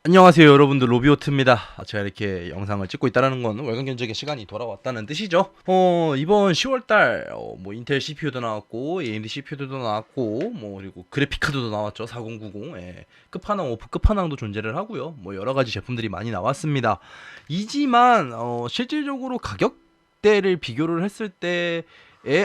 안녕하세요 여러분들, 로비오트입니다. 제가 이렇게 영상을 찍고 있다는 건 월간 견적의 시간이 돌아왔다는 뜻이죠. 이번 10월달 뭐 인텔 CPU도 나왔고 AMD CPU도 나왔고 뭐 그리고 그래픽카드도 나왔죠. 4090 끝판왕 오프 끝판왕도 존재를 하고요. 뭐 여러가지 제품들이 많이 나왔습니다. 이지만 실질적으로 가격대를 비교를 했을 때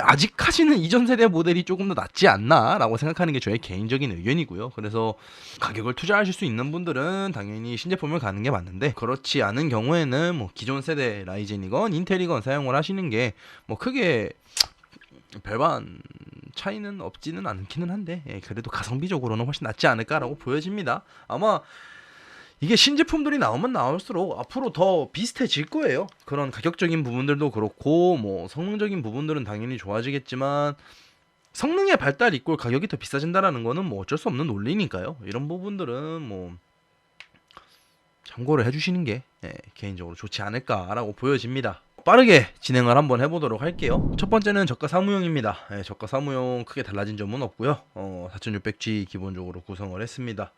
아직까지는 이전 세대 모델이 조금 더 낫지 않나 라고 생각하는 게 저의 개인적인 의견이고요. 그래서 가격을 투자하실 수 있는 분들은 당연히 신제품을 가는 게 맞는데, 그렇지 않은 경우에는 뭐 기존 세대 라이젠이건 인텔이건 사용을 하시는 게 뭐 크게 별반 차이는 없지는 않기는 한데, 그래도 가성비적으로는 훨씬 낫지 않을까라고 보여집니다. 아마 이게 신제품들이 나오면 나올수록 앞으로 더 비슷해질 거예요. 그런 가격적인 부분들도 그렇고 뭐 성능적인 부분들은 당연히 좋아지겠지만, 성능의 발달 이꼴 가격이 더 비싸진다라는 거는 뭐 어쩔 수 없는 논리니까요. 이런 부분들은 뭐 참고를 해주시는 게 개인적으로 좋지 않을까라고 보여집니다. 빠르게 진행을 한번 해보도록 할게요. 첫 번째는 저가 사무용입니다. 저가 사무용 크게 달라진 점은 없고요. 4600G 기본적으로 구성을 했습니다.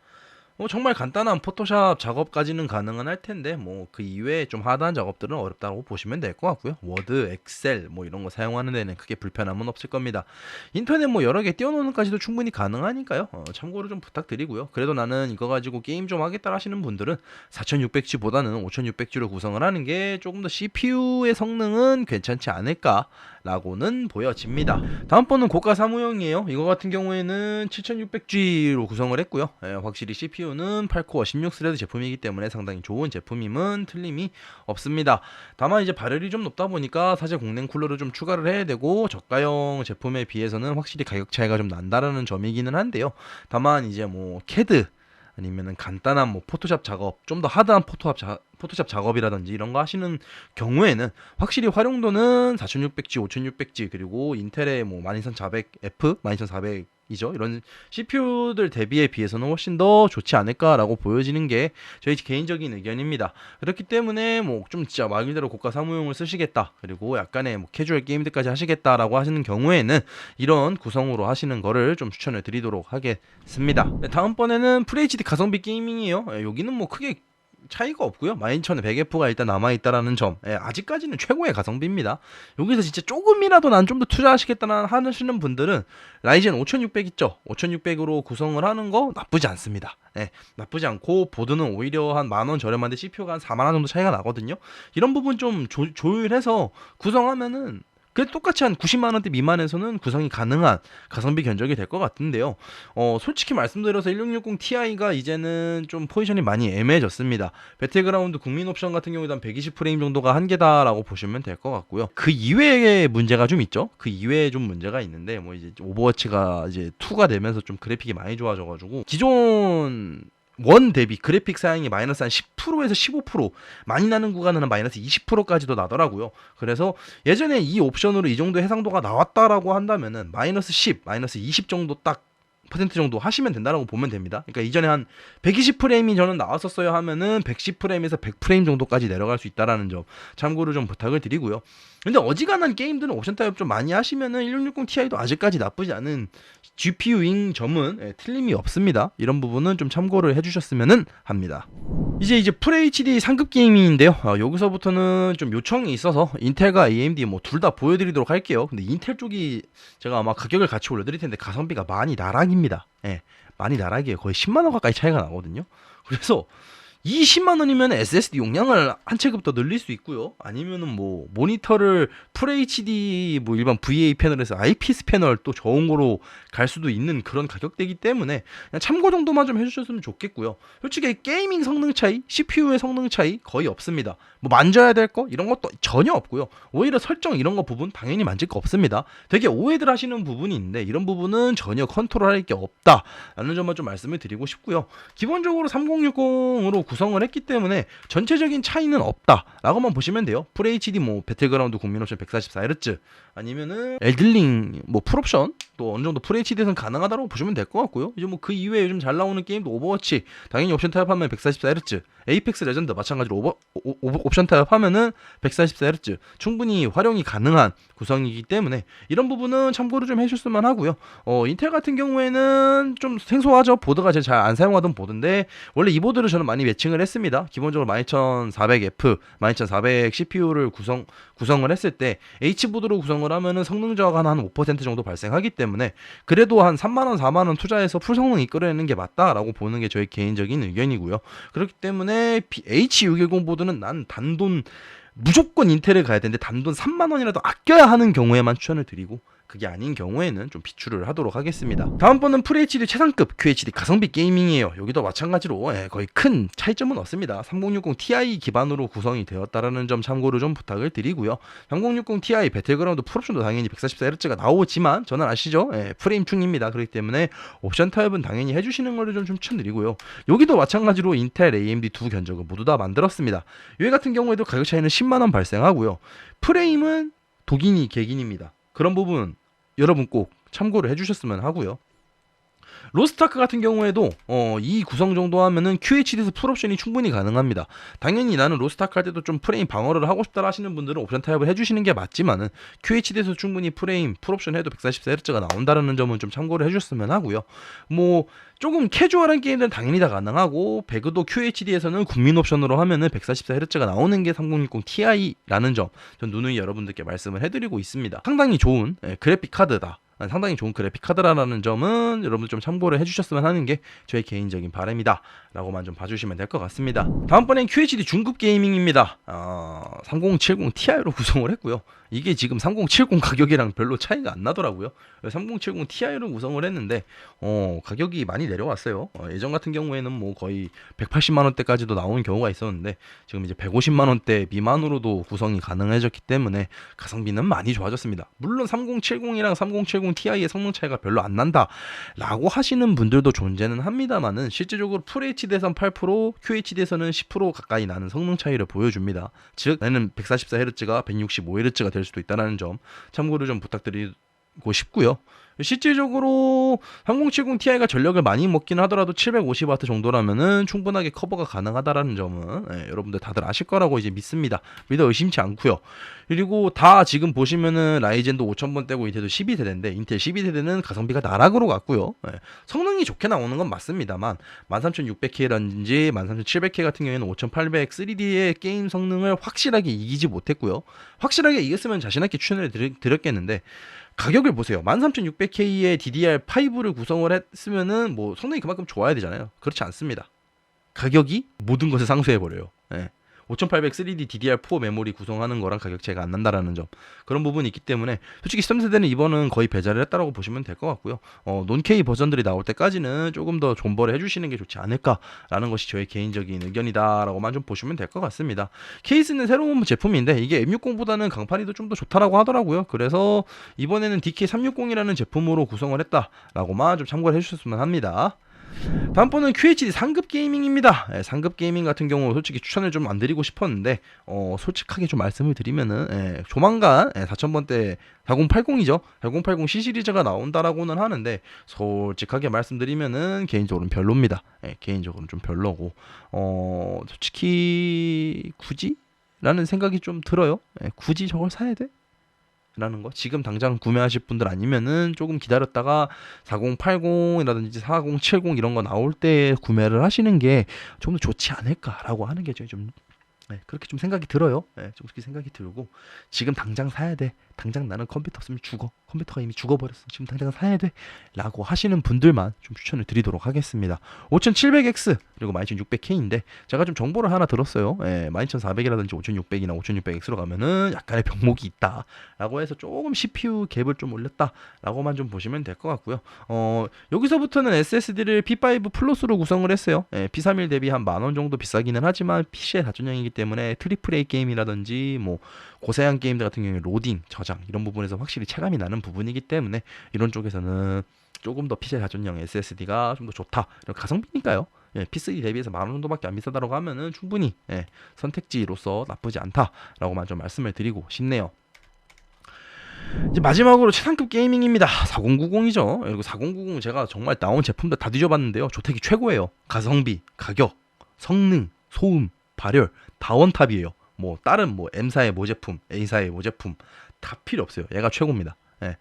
정말 간단한 포토샵 작업까지는 가능은 할 텐데 뭐 그 이외에 좀 하드한 작업들은 어렵다고 보시면 될 것 같고요. 워드, 엑셀 뭐 이런 거 사용하는 데는 크게 불편함은 없을 겁니다. 인터넷 뭐 여러 개 띄워놓는까지도 충분히 가능하니까요. 참고로 좀 부탁드리고요. 그래도 나는 이거 가지고 게임 좀 하겠다 하시는 분들은 4600G보다는 5600G로 구성을 하는 게 조금 더 CPU의 성능은 괜찮지 않을까 라고는 보여집니다. 다음 번은 고가 사무용이에요. 이거 같은 경우에는 7600G로 구성을 했고요. 확실히 CPU는 8코어 16스레드 제품이기 때문에 상당히 좋은 제품임은 틀림이 없습니다. 다만 이제 발열이 좀 높다 보니까 사실 공랭 쿨러를 좀 추가를 해야 되고, 저가형 제품에 비해서는 확실히 가격 차이가 좀 난다라는 점이기는 한데요. 다만 이제 뭐 캐드 아니면은 간단한 뭐 포토샵 작업, 좀 더 하드한 포토샵 작업이라든지 이런 거 하시는 경우에는 확실히 활용도는 4600G, 5600G 그리고 인텔의 뭐 12400F, 12400이죠. 이런 CPU들 대비에 비해서는 훨씬 더 좋지 않을까라고 보여지는 게 저희 개인적인 의견입니다. 그렇기 때문에 뭐 좀 진짜 말 그대로 고가 사무용을 쓰시겠다, 그리고 약간의 뭐 캐주얼 게임들까지 하시겠다라고 하시는 경우에는 이런 구성으로 하시는 거를 좀 추천을 드리도록 하겠습니다. 다음번에는 FHD 가성비 게이밍이에요. 여기는 뭐 크게 차이가 없고요. 12100F가 일단 남아있다라는 점, 아직까지는 최고의 가성비입니다. 여기서 진짜 조금이라도 난 좀 더 투자하시겠다는 하시는 분들은 라이젠 5600 있죠. 5600으로 구성을 하는 거 나쁘지 않습니다. 나쁘지 않고 보드는 오히려 한 만원 저렴한데 CPU가 한 4만원 정도 차이가 나거든요. 이런 부분 좀 조율해서 구성하면은 그 똑같이 한 90만원대 미만에서는 구성이 가능한 가성비 견적이 될 것 같은데요. 솔직히 말씀드려서 1660ti가 이제는 좀 포지션이 많이 애매해졌습니다. 배틀그라운드 국민 옵션 같은 경우에는 120프레임 정도가 한계다라고 보시면 될 것 같고요. 그 이외의 문제가 좀 있죠. 그 이외에 좀 문제가 있는데, 뭐 이제 오버워치가 이제 2가 되면서 좀 그래픽이 많이 좋아져가지고 기존 원 대비 그래픽 사양이 마이너스 한 10%에서 15%, 많이 나는 구간은 마이너스 20%까지도 나더라고요. 그래서 예전에 이 옵션으로 이 정도 해상도가 나왔다라고 한다면은 마이너스 10, 마이너스 20 정도 딱 퍼센트 정도 하시면 된다라고 보면 됩니다. 그러니까 이전에 한 120프레임이 저는 나왔었어요 하면은 110프레임에서 100프레임 정도까지 내려갈 수 있다라는 점 참고로 좀 부탁을 드리고요. 근데 어지간한 게임들은 옵션 타입 좀 많이 하시면은 1660ti도 아직까지 나쁘지 않은 GPU인 점은 틀림이 없습니다. 이런 부분은 좀 참고를 해주셨으면 합니다. 이제 FHD 상급 게이밍인데요. 여기서부터는 좀 요청이 있어서 인텔과 AMD 뭐 둘 다 보여드리도록 할게요. 근데 인텔 쪽이 제가 아마 가격을 같이 올려드릴 텐데 가성비가 많이 나락입니다. 많이 나락이에요. 거의 10만원 가까이 차이가 나거든요. 그래서 이 10만원이면 SSD 용량을 한 체급 더 늘릴 수 있고요. 아니면은 뭐 모니터를 FHD 뭐 일반 VA 패널에서 IPS 패널 또 좋은 거로 갈 수도 있는 그런 가격대이기 때문에 그냥 참고 정도만 좀 해주셨으면 좋겠고요. 솔직히 게이밍 성능 차이, CPU의 성능 차이 거의 없습니다. 뭐 만져야 될 거 이런 것도 전혀 없고요. 오히려 설정 이런 거 부분 당연히 만질 거 없습니다. 되게 오해들 하시는 부분이 있는데 이런 부분은 전혀 컨트롤할 게 없다라는 점만 좀 말씀을 드리고 싶고요. 기본적으로 3060으로 구성을 했기 때문에 전체적인 차이는 없다라고만 보시면 돼요. FHD 뭐 배틀그라운드 국민 옵션 144Hz 아니면은 엘들링 뭐 풀옵션 또 어느 정도 FHD에서는 가능하다고 보시면 될 것 같고요. 이제 뭐 그 이외에 요즘 잘 나오는 게임도 오버워치 당연히 옵션 타협하면 144Hz, 에이펙스 레전드 마찬가지로 옵션 타협하면은 144Hz 충분히 활용이 가능한 구성이기 때문에 이런 부분은 참고를 좀 해주셨으면 하고요. 인텔 같은 경우에는 좀 생소하죠. 보드가 제가 잘 안 사용하던 보드인데 원래 이 보드를 저는 많이 매칭을 했습니다. 기본적으로 12400F, 12400 CPU를 구성을 했을 때 H보드로 구성을 하면은 성능 저하가 한 5% 정도 발생하기 때문에 그래도 한 3만원, 4만원 투자해서 풀 성능 이끌어내는 게 맞다라고 보는 게 저의 개인적인 의견이고요. 그렇기 때문에 H610 보드는 난 단돈 무조건 인텔을 가야 되는데 단돈 3만원이라도 아껴야 하는 경우에만 추천을 드리고 그게 아닌 경우에는 좀 비추를 하도록 하겠습니다. 다음 번은 FHD 최상급 QHD 가성비 게이밍이에요. 여기도 마찬가지로 거의 큰 차이점은 없습니다. 3060 Ti 기반으로 구성이 되었다라는 점 참고를 좀 부탁을 드리고요. 3060 Ti 배틀그라운드 풀옵션도 당연히 144Hz가 나오지만 저는 아시죠? 프레임 충입니다. 그렇기 때문에 옵션 타협은 당연히 해주시는 거를 좀 추천드리고요. 여기도 마찬가지로 인텔, AMD 두 견적을 모두 다 만들었습니다. 여기 같은 경우에도 가격 차이는 10만원 발생하고요. 프레임은 독인이 객인입니다. 그런 부분 여러분 꼭 참고를 해주셨으면 하고요. 로스트아크 같은 경우에도 이 구성 정도 하면은 QHD에서 풀옵션이 충분히 가능합니다. 당연히 나는 로스트아크 할 때도 좀 프레임 방어를 하고 싶다 하시는 분들은 옵션 타입을 해주시는 게 맞지만은 QHD에서 충분히 풀옵션 해도 144Hz가 나온다는 점은 좀 참고를 해주셨으면 하고요. 뭐 조금 캐주얼한 게임들은 당연히 다 가능하고 배그도 QHD에서는 국민 옵션으로 하면은 144Hz가 나오는 게 3060 Ti라는 점 전 누누이 여러분들께 말씀을 해드리고 있습니다. 상당히 좋은 그래픽 카드다. 상당히 좋은 그래픽 카드라는 점은 여러분 좀 참고를 해주셨으면 하는 게 저의 개인적인 바람이다 라고만 좀 봐주시면 될 것 같습니다. 다음번엔 QHD 중급 게이밍입니다. 3070 Ti로 구성을 했고요. 이게 지금 3070 가격이랑 별로 차이가 안 나더라고요. 3070 Ti로 구성을 했는데 가격이 많이 내려왔어요. 예전 같은 경우에는 뭐 거의 180만원대까지도 나오는 경우가 있었는데 지금 이제 150만원대 미만으로도 구성이 가능해졌기 때문에 가성비는 많이 좋아졌습니다. 물론 3070이랑 3070 Ti의 성능 차이가 별로 안 난다 라고 하시는 분들도 존재는 합니다만은 실질적으로 FHD에선 8%, QHD에서는 10% 가까이 나는 성능 차이를 보여줍니다. 즉 나는 144Hz가 165Hz가 될 수도 있다는 점 참고를 좀 부탁드리고 싶고요. 실질적으로 3070 Ti가 전력을 많이 먹긴 하더라도 750W 정도라면은 충분하게 커버가 가능하다라는 점은 여러분들 다들 아실 거라고 이제 믿습니다. 믿어 의심치 않고요. 그리고 다 지금 보시면은 라이젠도 5000번대고 인텔도 12세대인데 인텔 12세대는 가성비가 나락으로 갔고요. 성능이 좋게 나오는 건 맞습니다만 13600K라든지 13700K 같은 경우에는 5800 3D의 게임 성능을 확실하게 이기지 못했고요. 확실하게 이겼으면 자신있게 추천을 드렸겠는데 가격을 보세요. 13600K의 DDR5를 구성을 했으면은 뭐 성능이 그만큼 좋아야 되잖아요. 그렇지 않습니다. 가격이 모든 것을 상쇄해버려요. 5800 3D DDR4 메모리 구성하는 거랑 가격 차이가 안 난다라는 점 그런 부분이 있기 때문에 솔직히 13세대는 이번은 거의 배제를 했다라고 보시면 될 것 같고요. 논K 버전들이 나올 때까지는 조금 더 존버를 해주시는 게 좋지 않을까라는 것이 저의 개인적인 의견이다라고만 좀 보시면 될 것 같습니다. 케이스는 새로운 제품인데 이게 M60보다는 강판이 좀 더 좋다라고 하더라고요. 그래서 이번에는 DK360이라는 제품으로 구성을 했다라고만 좀 참고를 해주셨으면 합니다. 다음번은 QHD 상급 게이밍입니다. 상급 게이밍 같은 경우 솔직히 추천을 좀 안 드리고 싶었는데 솔직하게 좀 말씀을 드리면은 조만간 4000번대 4080이죠. 4080 C 시리즈가 나온다라고는 하는데 솔직하게 말씀드리면은 개인적으로는 별로입니다. 개인적으로는 좀 별로고 솔직히 굳이? 라는 생각이 좀 들어요. 굳이 저걸 사야 돼? 라는 거 지금 당장 구매하실 분들 아니면은 조금 기다렸다가 4080이라든지 4070 이런 거 나올 때 구매를 하시는 게 좀 더 좋지 않을까라고 하는 게 좀 그렇게 좀 생각이 들어요. 좀 그렇게 생각이 들고 지금 당장 사야 돼. 당장 나는 컴퓨터 없으면 죽어. 컴퓨터가 이미 죽어버렸어. 지금 당장 사야 돼. 라고 하시는 분들만 좀 추천을 드리도록 하겠습니다. 5700X 그리고 12600K인데 제가 좀 정보를 하나 들었어요. 12400이라든지 5600이나 5600X로 가면은 약간의 병목이 있다. 라고 해서 조금 CPU 갭을 좀 올렸다. 라고만 좀 보시면 될 것 같고요. 여기서부터는 SSD를 P5 플러스로 구성을 했어요. P31 대비 한 10,000원 정도 비싸기는 하지만 PC의 다준형이기 때문에 트리플 A 게임이라든지 뭐 고사양 게임들 같은 경우에 로딩, 저장 이런 부분에서 확실히 체감이 나는 부분이기 때문에 이런 쪽에서는 조금 더 PC의 다준형 SSD가 좀 더 좋다. 이런 가성비니까요. P3 대비해서 10,000원 정도밖에 안 비싸다고 하면은 충분히 선택지로서 나쁘지 않다라고만 좀 말씀을 드리고 싶네요. 이제 마지막으로 최상급 게이밍입니다. 4090이죠. 그리고 4090 제가 정말 나온 제품들 다 뒤져봤는데요. 조택이 최고예요. 가성비, 가격, 성능, 소음, 발열 다 원탑이에요. 뭐 다른 뭐 M사의 모제품, A사의 모제품 다 필요 없어요. 얘가 최고입니다. 예.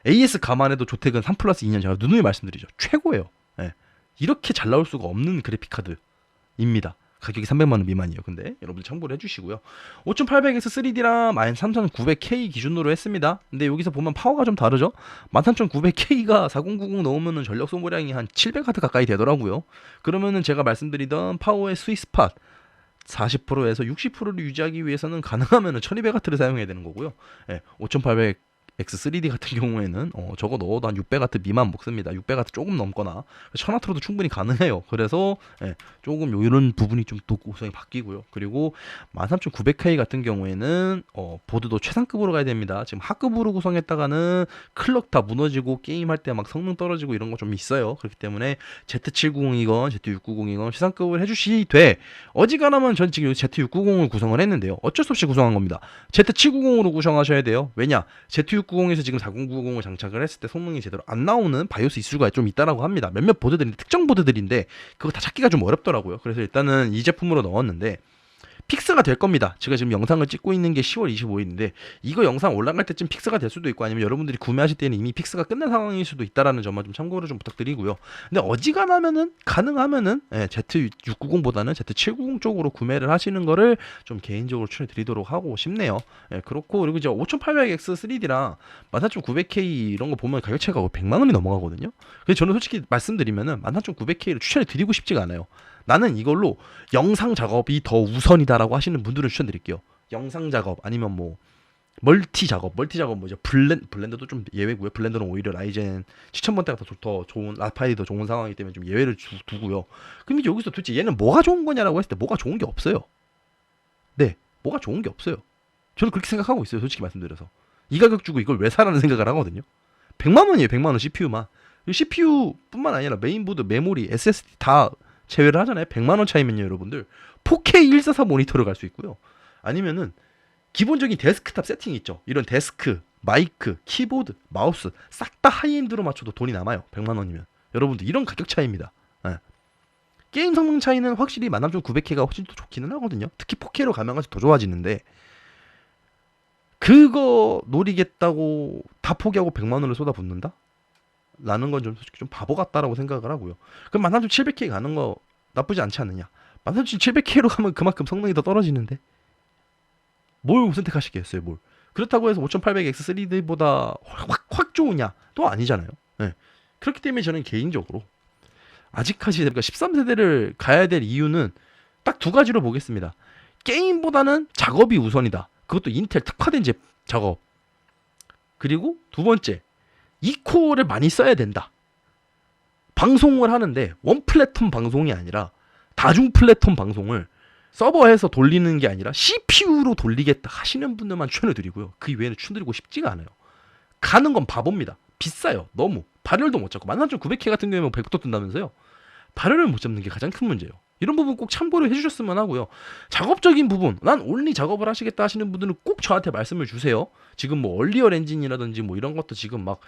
AS 감안해도 조택은 3+2년 제가 누누이 말씀드리죠. 최고예요. 예. 이렇게 잘 나올 수가 없는 그래픽 카드입니다. 가격이 300만원 미만이에요. 근데 여러분들 참고를 해주시고요. 5800X 3D랑 13900K 기준으로 했습니다. 근데 여기서 보면 파워가 좀 다르죠. 13900K가 4090 넣으면 전력 소모량이 한 700W 가까이 되더라고요. 그러면은 제가 말씀드리던 파워의 스위스팟 40%에서 60%를 유지하기 위해서는 가능하면 1200W를 사용해야 되는 거고요. 예, 5800 X3D 같은 경우에는 저거 넣어도 한 600W 미만 먹습니다. 600W 조금 넘거나 1000W로도 충분히 가능해요. 그래서 예, 조금 이런 부분이 좀 또 구성이 바뀌고요. 그리고 13900K 같은 경우에는 보드도 최상급으로 가야 됩니다. 지금 하급으로 구성했다가는 클럭 다 무너지고 게임할 때 막 성능 떨어지고 이런 거 좀 있어요. 그렇기 때문에 Z790이건 Z690이건 최상급을 해주시되 어지간하면 전 지금 Z690을 구성을 했는데요. 어쩔 수 없이 구성한 겁니다. Z790으로 구성하셔야 돼요. 왜냐? Z690에서 지금 4090을 장착을 했을 때 성능이 제대로 안 나오는 바이오스 이슈가 좀 있다라고 합니다. 몇몇 보드들인데 특정 보드들인데 그거 다 찾기가 좀 어렵더라고요. 그래서 일단은 이 제품으로 넣었는데 픽스가 될 겁니다. 제가 지금 영상을 찍고 있는 게 10월 25일인데 이거 영상 올라갈 때쯤 픽스가 될 수도 있고 아니면 여러분들이 구매하실 때는 이미 픽스가 끝난 상황일 수도 있다라는 점만 좀 참고를 좀 부탁드리고요. 근데 어지간하면은 가능하면은 Z690보다는 Z790 쪽으로 구매를 하시는 거를 좀 개인적으로 추천드리도록 하고 싶네요. 그렇고 그리고 이제 5800X 3D랑 14900K 이런 거 보면 가격 차이가 100만 원이 넘어가거든요. 그래서 저는 솔직히 말씀드리면은 14900K를 추천해 드리고 싶지가 않아요. 나는 이걸로 영상 작업이 더 우선이다라고 하시는 분들은 추천드릴게요. 영상 작업 아니면 뭐 멀티 작업 뭐 이제 블렌더도 좀 예외고요. 블렌더는 오히려 라이젠 7000번대가 더 좋은 라파엘이 더 좋은 상황이기 때문에 좀 예외를 두고요. 그럼 이제 여기서 도대체 얘는 뭐가 좋은 거냐라고 했을 때 뭐가 좋은 게 없어요. 네, 뭐가 좋은 게 없어요. 저는 그렇게 생각하고 있어요. 솔직히 말씀드려서 이 가격 주고 이걸 왜 사라는 생각을 하거든요. 100만 원이에요. 100만 원 CPU만. CPU뿐만 아니라 메인보드, 메모리, SSD 다 제외를 하잖아요. 100만 원 차이면요, 여러분들. 4K 144 모니터를 갈 수 있고요. 아니면은 기본적인 데스크탑 세팅 있죠. 이런 데스크, 마이크, 키보드, 마우스 싹 다 하이엔드로 맞춰도 돈이 남아요. 100만 원이면. 여러분들 이런 가격 차이입니다. 예. 게임 성능 차이는 확실히 13900K가 훨씬 더 좋기는 하거든요. 특히 4K로 가면 갈수록 더 좋아지는데 그거 노리겠다고 다 포기하고 100만 원을 쏟아붓는다? 라는 건 좀 솔직히 좀 바보 같다라고 생각을 하고요. 그럼 13700K 가는 거 나쁘지 않지 않느냐? 13700K로 가면 그만큼 성능이 더 떨어지는데 뭘 선택하시겠어요? 뭘? 그렇다고 해서 5800X 3D보다 확 좋으냐? 또 아니잖아요. 네. 그렇기 때문에 저는 개인적으로 아직까지 13세대를 가야 될 이유는 딱 두 가지로 보겠습니다. 게임보다는 작업이 우선이다. 그것도 인텔 특화된 작업. 그리고 두 번째, 이코어를 많이 써야 된다. 방송을 하는데 원 플랫폼 방송이 아니라 다중 플랫폼 방송을 서버에서 돌리는 게 아니라 CPU로 돌리겠다 하시는 분들만 추천을 드리고요. 그 이외에는 추천드리고 싶지가 않아요. 가는 건 바보입니다. 비싸요. 너무. 발열도 못 잡고 13900K 같은 경우에 100부터 뜬다면서요. 발열을 못 잡는 게 가장 큰 문제예요. 이런 부분 꼭 참고를 해주셨으면 하고요. 작업적인 부분, 난 온리 작업을 하시겠다 하시는 분들은 꼭 저한테 말씀을 주세요. 지금 뭐 얼리얼 엔진이라든지 뭐 이런 것도 지금 막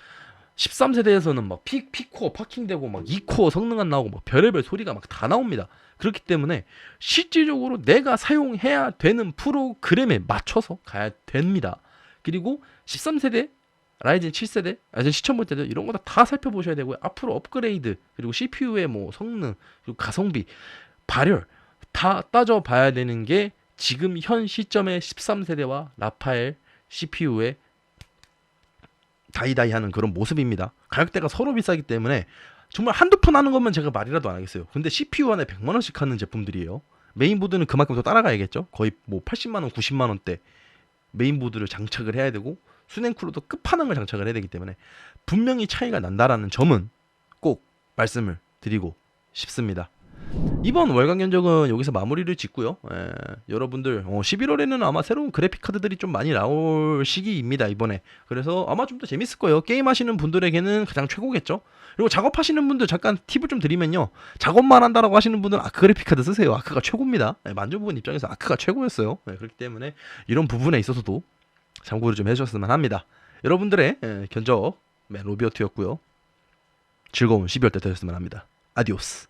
13세대에서는 막 피코어 파킹되고 막 2코어 성능 안 나오고 막 별의별 소리가 막 다 나옵니다. 그렇기 때문에 실질적으로 내가 사용해야 되는 프로그램에 맞춰서 가야 됩니다. 그리고 13세대 라이젠 7세대, 라이젠 7000번대들 이런 거 다 살펴보셔야 되고요. 앞으로 업그레이드 그리고 CPU의 뭐 성능 그리고 가성비, 발열 다 따져봐야 되는 게 지금 현 시점의 13세대와 라파엘 CPU의 다이다이 하는 그런 모습입니다. 가격대가 서로 비싸기 때문에 정말 한두 푼 하는 것만 제가 말이라도 안 하겠어요. 근데 CPU 하나에 100만 원씩 하는 제품들이에요. 메인보드는 그만큼 더 따라가야겠죠. 거의 뭐 80만 원, 90만 원대 메인보드를 장착을 해야 되고 수냉쿨러도 끝판왕을 장착을 해야 되기 때문에 분명히 차이가 난다라는 점은 꼭 말씀을 드리고 싶습니다. 이번 월간 견적은 여기서 마무리를 짓고요. 여러분들 11월에는 아마 새로운 그래픽 카드들이 좀 많이 나올 시기입니다. 이번에. 그래서 아마 좀 더 재밌을 거예요. 게임 하시는 분들에게는 가장 최고겠죠. 그리고 작업하시는 분들 잠깐 팁을 좀 드리면요. 작업만 한다라고 하시는 분들은 아크 그래픽 카드 쓰세요. 아크가 최고입니다. 만져보는 입장에서 아크가 최고였어요. 그렇기 때문에 이런 부분에 있어서도 참고를 좀 해주셨으면 합니다. 여러분들의 견적 로비어트였고요. 즐거운 12월 때 되셨으면 합니다. 아디오스.